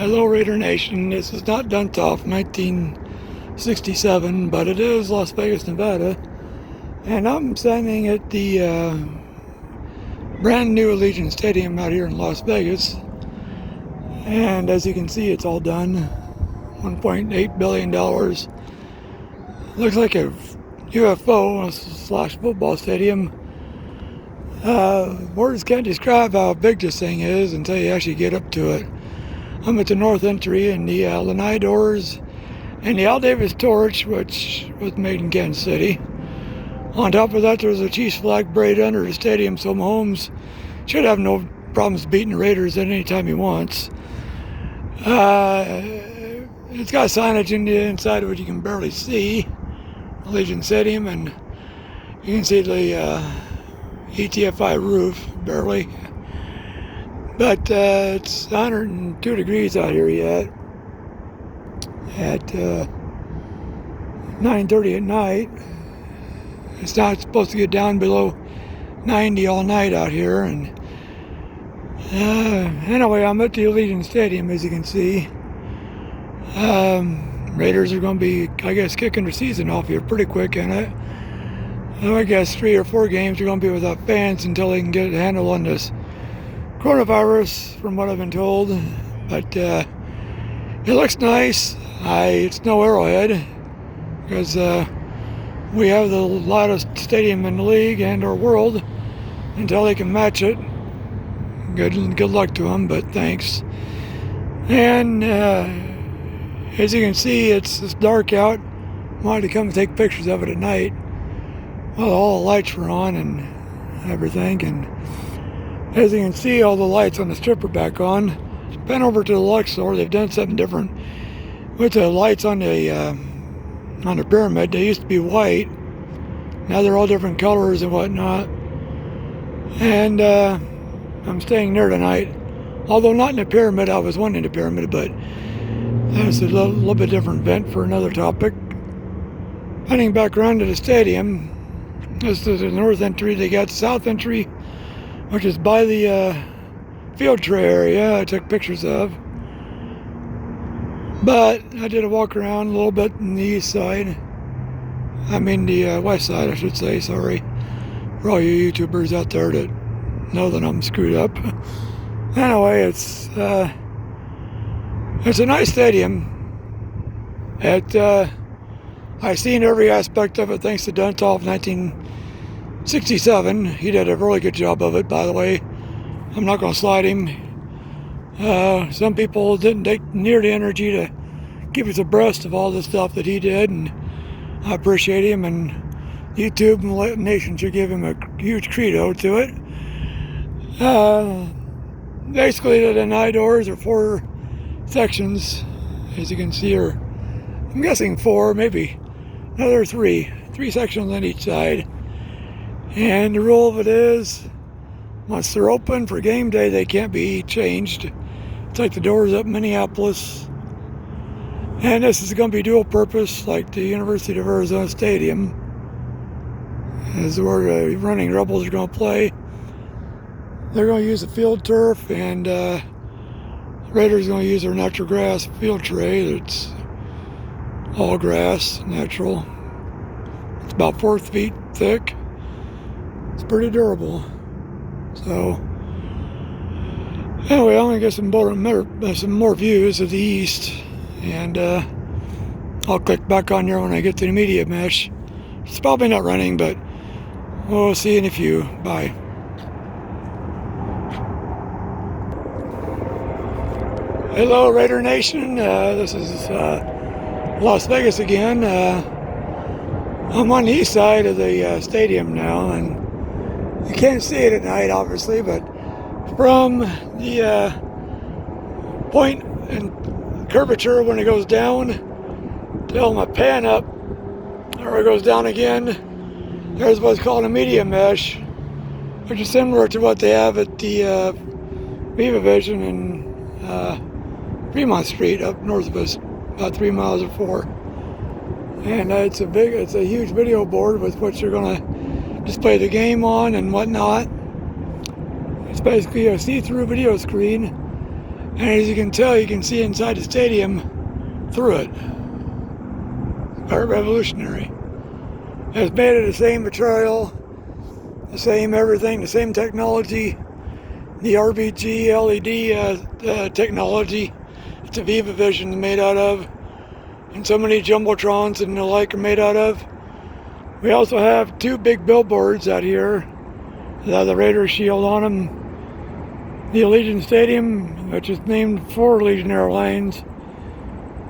Hello, Raider Nation. This is not Duntov 1967, but it is Las Vegas, Nevada. And I'm standing at the brand new Allegiant Stadium out here in Las Vegas. And as you can see, it's all done. $1.8 billion. Looks like a UFO slash football stadium. Words can't describe how big this thing is until you actually get up to it. I'm at the north entry, and the lanai doors and the Al Davis torch, which was made in Kansas City. On top of that, there's a Chiefs flag braid under the stadium, so Mahomes should have no problems beating the Raiders at any time he wants. It's got signage in the inside of it you can barely see. Allegiant Stadium, and you can see the ETFI roof, barely. But it's 102 degrees out here yet at 9:30 at night. It's not supposed to get down below 90 all night out here. And anyway, I'm at the Allegiant Stadium, as you can see. Raiders are going to be, I guess, kicking their season off here pretty quick, in it. I guess 3 or 4 games are going to be without fans until they can get a handle on this coronavirus, from what I've been told. But it looks nice. It's no Arrowhead, because we have the loudest stadium in the league and our world until they can match it. Good luck to them, but thanks. And as you can see, it's dark out. Wanted to come and take pictures of it at night. Well, all the lights were on and everything, and as you can see, all the lights on the strip are back on. Been over to the Luxor. They've done something different with the lights on the pyramid. They used to be white. Now they're all different colors and whatnot. And I'm staying there tonight. Although not in the pyramid. I was wanting the pyramid, but that's a little bit different event for another topic. Heading back around to the stadium. This is the north entry. They got the south entry, which is by the field tray area I took pictures of. But I did a walk around a little bit in the east side. I mean the west side, I should say, sorry. For all you YouTubers out there that know that I'm screwed up. Anyway, it's a nice stadium. I've seen every aspect of it thanks to Duntov 1967. He did a really good job of it, by the way. I'm not going to slide him. Some people didn't take near the energy to keep us abreast of all the stuff that he did, and I appreciate him, and YouTube and the nation should give him a huge credo to it. Basically, the lanai doors are 4 sections, as you can see, or I'm guessing 4, maybe another 3 sections on each side. And the rule of it is, once they're open for game day, they can't be changed. It's like the doors up in Minneapolis. And this is going to be dual purpose, like the University of Arizona Stadium, is where the running Rebels are going to play. They're going to use the field turf, and Raiders are going to use their natural grass field tray. That's all grass, natural. It's about 4 feet thick. It's pretty durable. So, anyway, I'm going to get some more views of the east, and I'll click back on there when I get to the media mesh. It's probably not running, but we'll see in a few. Bye. Hello, Raider Nation. This is Las Vegas again. I'm on the east side of the stadium now, and you can't see it at night, obviously, but from the point and curvature when it goes down till my pan up, or it goes down again, there's what's called a media mesh, which is similar to what they have at the Viva Vision in Fremont Street up north of us, about 3 miles or 4. And it's a huge video board with which you're going to display the game on and whatnot. It's basically a see-through video screen, And as you can tell, you can see inside the stadium through it. Quite revolutionary. It's made of the same material, the same everything, the same technology, the RBG LED technology that Viva Vision is made out of, and so many jumbotrons and the like are made out of. We also have two big billboards out here that have the Raider shield on them. The Allegiant Stadium, which is named for Allegiant Airlines,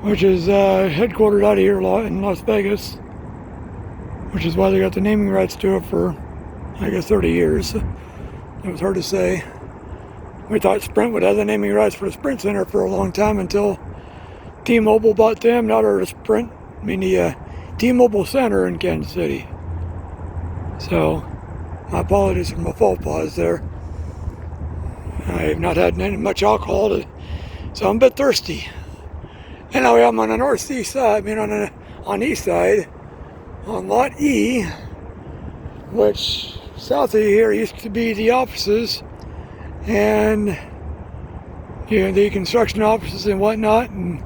which is headquartered out of here in Las Vegas, which is why they got the naming rights to it for, I guess, 30 years. It was hard to say. We thought Sprint would have the naming rights for the Sprint Center for a long time until T-Mobile bought them. Now they're the Sprint, I mean the T-Mobile Center in Kansas City. So, my apologies for my faux pas there. I've not had much alcohol, so I'm a bit thirsty. Anyway, I'm on the northeast side, I mean on the east side, on Lot E, which south of here used to be the offices and the construction offices and whatnot. And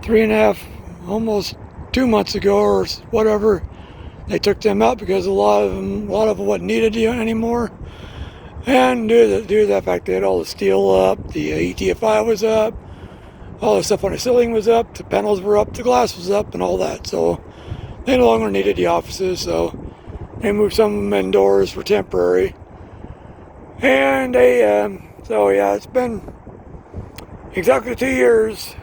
3.5, almost 2 months ago or whatever, they took them out because a lot of them wasn't needed anymore. And due to the fact they had all the steel up, the ETFI was up, all the stuff on the ceiling was up, the panels were up, the glass was up, and all that. So they no longer needed the offices, so they moved some of them indoors for temporary. And so yeah, it's been exactly 2 years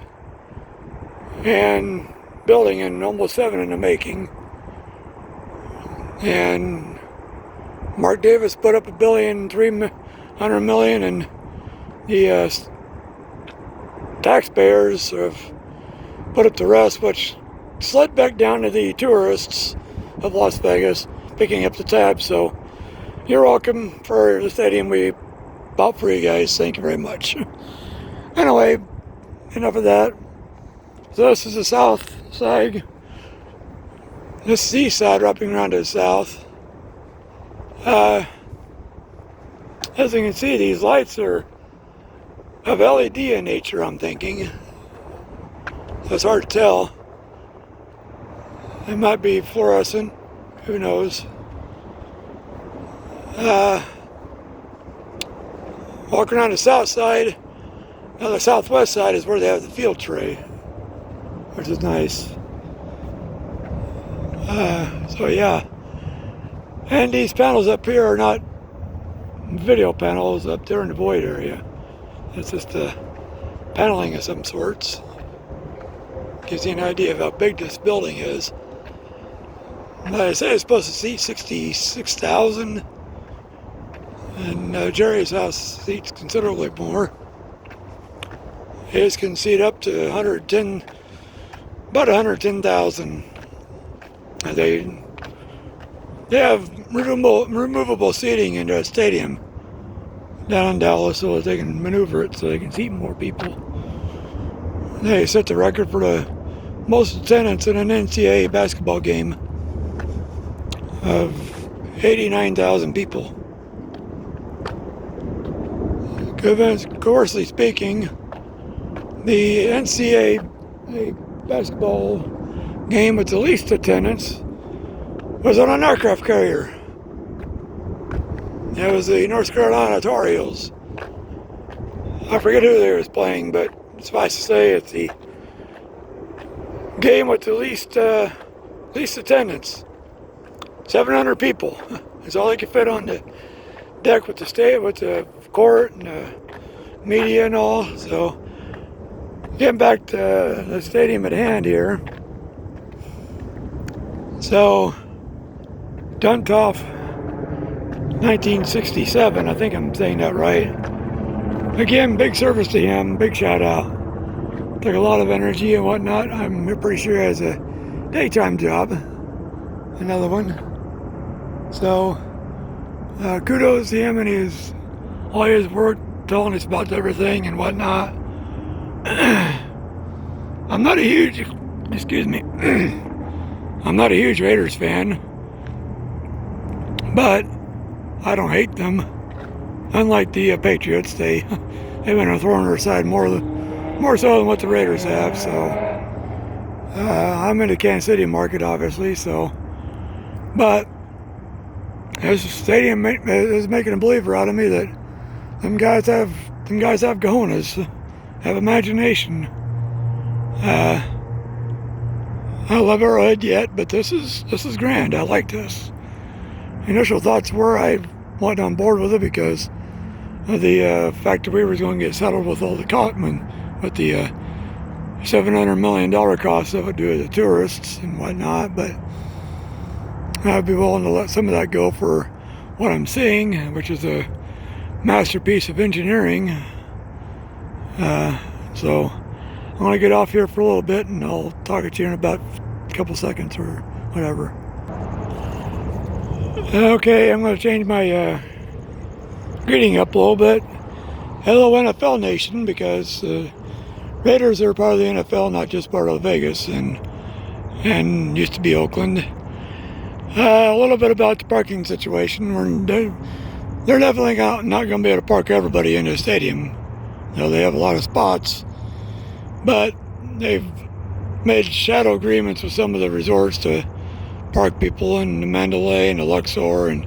and building, and almost 7 in the making. And Mark Davis put up $1.3 billion, and the taxpayers have put up the rest, which slid back down to the tourists of Las Vegas picking up the tab. So you're welcome for the stadium we bought for you guys. Thank you very much. Anyway, enough of that. So this is the south side. This is the east side wrapping around to the south. As you can see, these lights are of LED in nature, I'm thinking. So it's hard to tell. It might be fluorescent. Who knows? Walking around the south side. Now the southwest side is where they have the field tray, which is nice. So yeah. And these panels up here are not video panels up there in the void area. It's just paneling of some sorts. Gives you an idea of how big this building is. Like I say, it's supposed to seat 66,000. And Jerry's house seats considerably more. His can seat up to about 110,000. They have removable seating in the stadium down in Dallas so that they can maneuver it so they can seat more people. They set the record for the most attendance in an NCAA basketball game of 89,000 people. Conversely speaking, the NCAA basketball game with the least attendance was on an aircraft carrier. It was the North Carolina Tar Heels. I forget who they was playing, but suffice to say, it's the game with the least attendance. 700 people. That's all they could fit on the deck with the court and the media and all. So, getting back to the stadium at hand here. So, Duntov, 1967, I think I'm saying that right. Again, big service to him, big shout out. Took a lot of energy and whatnot. I'm pretty sure he has a daytime job. Another one. So, kudos to him and all his work, telling us about everything and whatnot. I'm not a huge Raiders fan, but I don't hate them. Unlike the Patriots, they they've been a thorn in our side more so than what the Raiders have. So I'm in the Kansas City market, obviously. So, but this stadium is making a believer out of me that them guys have cojones, have imagination. I don't love Arrowhead yet, but this is grand. I like this. Initial thoughts were I wasn't on board with it because of the fact that we were going to get settled with all the with the $700 million cost of it due to the tourists and whatnot. But I'd be willing to let some of that go for what I'm seeing, which is a masterpiece of engineering. So I'm going to get off here for a little bit, and I'll talk to you in about a couple seconds or whatever. Okay, I'm going to change my greeting up a little bit. Hello, NFL Nation, because Raiders are part of the NFL, not just part of Vegas, and used to be Oakland. A little bit about the parking situation. They're definitely not going to be able to park everybody in the stadium. They have a lot of spots, but they've made shadow agreements with some of the resorts to park people in the Mandalay and the Luxor, and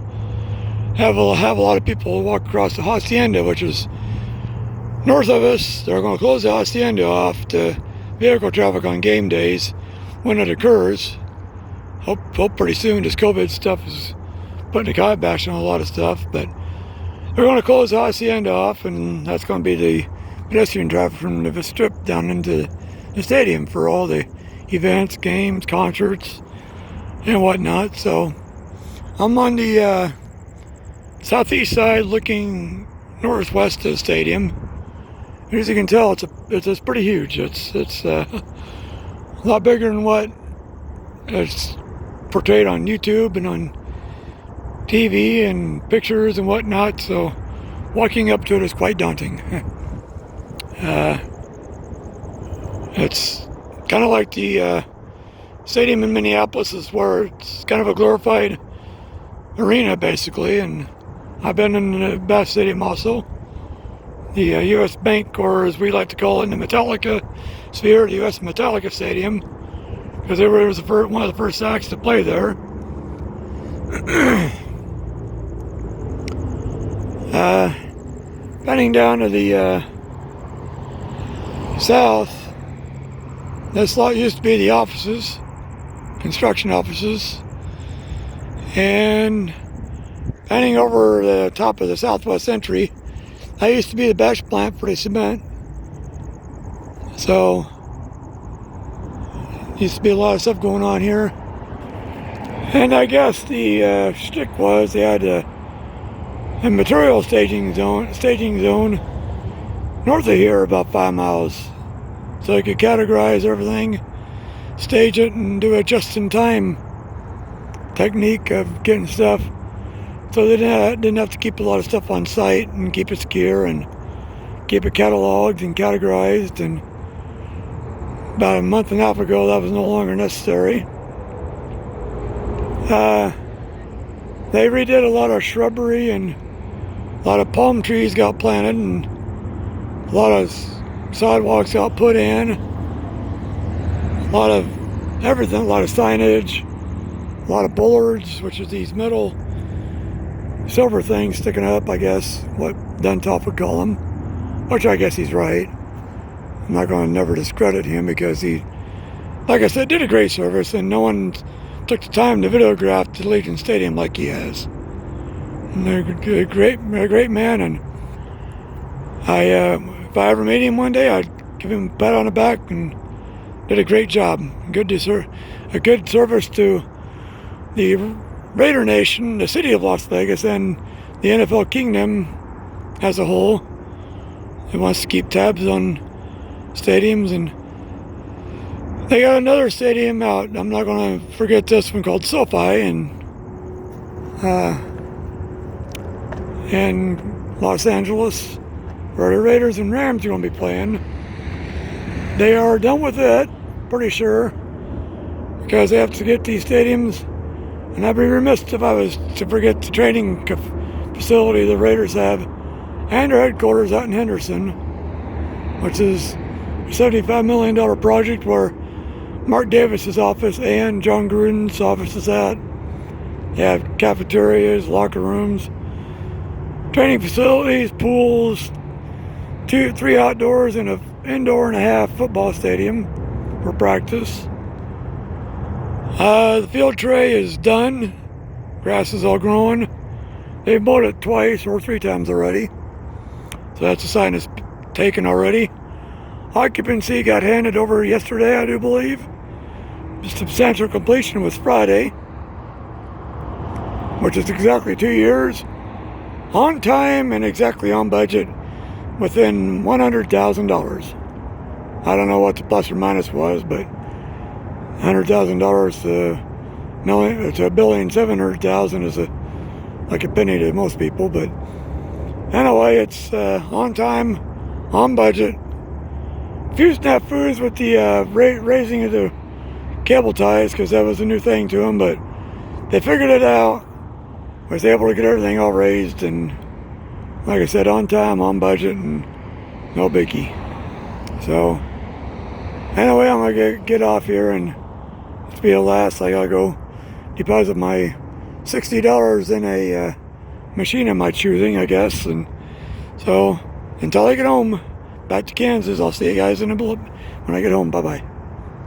have a lot of people walk across the Hacienda, which is north of us. They're going to close the Hacienda off to vehicle traffic on game days when it occurs. Hope pretty soon. This COVID stuff is putting a kibosh on a lot of stuff, but they're going to close the Hacienda off, and that's going to be the pedestrian traffic from the strip down into the stadium for all the events, games, concerts, and whatnot. So I'm on the southeast side looking northwest of the stadium. As you can tell, it's pretty huge. It's a lot bigger than what it's portrayed on YouTube and on TV and pictures and whatnot. So walking up to it is quite daunting. It's kind of like the stadium in Minneapolis, is where it's kind of a glorified arena basically, and I've been in the Bass Stadium also, the U.S. Bank, or as we like to call it in the Metallica sphere, the U.S. Metallica Stadium, because it was one of the first acts to play there. Heading down to the south, this lot used to be the offices, construction offices, and heading over the top of the southwest entry, that used to be the batch plant for the cement. So used to be a lot of stuff going on here, and I guess the shtick was they had a material staging zone north of here about 5 miles, so they could categorize everything, stage it, and do a just-in-time technique of getting stuff, so they didn't have to keep a lot of stuff on site and keep it secure and keep it cataloged and categorized. And about a month and a half ago, that was no longer necessary. They redid a lot of shrubbery, and a lot of palm trees got planted, and a lot of sidewalks got put in, a lot of everything, a lot of signage, a lot of bollards, which is these metal silver things sticking up, I guess, what Dentoff would call them, which I guess he's right. I'm not going to never discredit him, because he, like I said, did a great service, and no one took the time to videograph the Allegiant Stadium like he has. And they're a great man, and if I ever meet him one day, I'd give him a pat on the back, and did a great job. A good service to the Raider Nation, the city of Las Vegas, and the NFL Kingdom as a whole. It wants to keep tabs on stadiums, and they got another stadium out. I'm not going to forget this one, called SoFi, in Los Angeles, where the Raiders and Rams are going to be playing. They are done with it, pretty sure, because they have to get these stadiums. And I'd be remiss if I was to forget the training facility the Raiders have, and their headquarters out in Henderson. which is a $75 million project where Mark Davis's office and John Gruden's office is at. They have cafeterias, locker rooms, training facilities, pools, 3 outdoors, and an indoor and a half football stadium for practice. The field tray is done. Grass is all growing. They've mowed it twice or 3 times already. So that's a sign it's taken already. Occupancy got handed over yesterday, I do believe. Substantial completion was Friday, which is exactly 2 years. On time and exactly on budget, within $100,000. I don't know what the plus or minus was, but $100,000 to $1,700,000 is like a penny to most people. But anyway, it's on time, on budget. A few snafus with the raising of the cable ties, because that was a new thing to them, but they figured it out. Was able to get everything all raised, and like I said, on time, on budget, and no biggie. So anyway, I'm gonna get off here, and to be the last, I gotta go deposit my $60 in a machine of my choosing, I guess. And so until I get home back to Kansas, I'll see you guys in a blip when I get home. Bye bye.